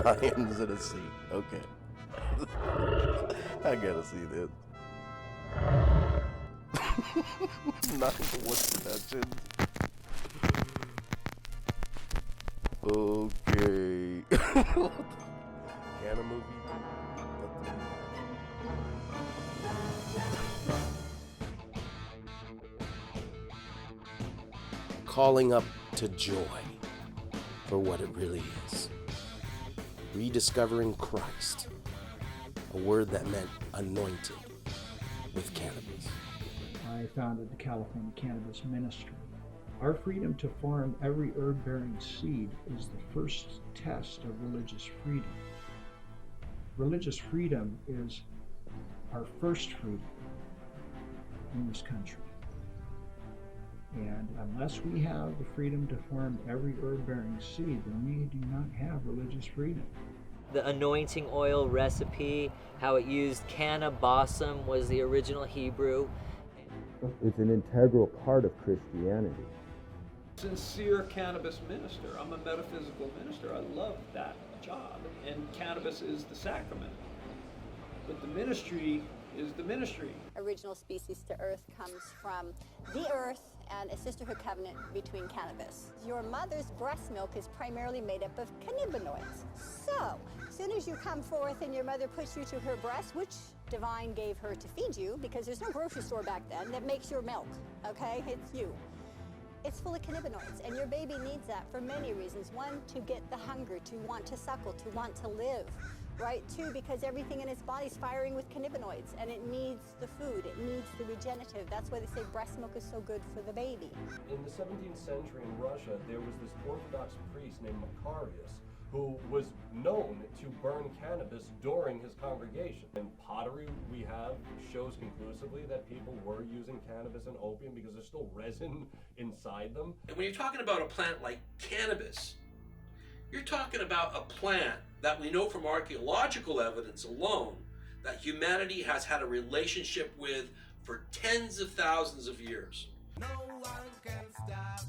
lions in a sea. Okay. I gotta see this. Nice voice production. Okay. Caneh movie. Calling up to joy for what it really is. Rediscovering Christ, a word that meant anointed with cannabis. I founded the California Cannabis Ministry. Our freedom to farm every herb-bearing seed is the first test of religious freedom. Religious freedom is our first freedom in this country. And unless we have the freedom to farm every herb-bearing seed, then we do not have religious freedom. The anointing oil recipe, how it used Kaneh Bosem was the original Hebrew. It's an integral part of Christianity. Sincere cannabis minister. I'm a metaphysical minister. I love that job. And cannabis is the sacrament. But the ministry is the ministry. Original species to earth comes from the earth and a sisterhood covenant between cannabis. Your mother's breast milk is primarily made up of cannabinoids. So, as soon as you come forth and your mother puts you to her breast, which divine gave her to feed you, because there's no grocery store back then that makes your milk, okay? It's you. It's full of cannabinoids, and your baby needs that for many reasons. One, to get the hunger, to want to suckle, to want to live. Right? Two, because everything in its body is firing with cannabinoids, and it needs the food, it needs the regenerative. That's why they say breast milk is so good for the baby. In the 17th century in Russia, there was this Orthodox priest named Macarius who was known to burn cannabis during his congregation. And pottery we have shows conclusively that people were using cannabis and opium because there's still resin inside them. And when you're talking about a plant like cannabis, you're talking about a plant that we know from archaeological evidence alone that humanity has had a relationship with for tens of thousands of years. No one can stop.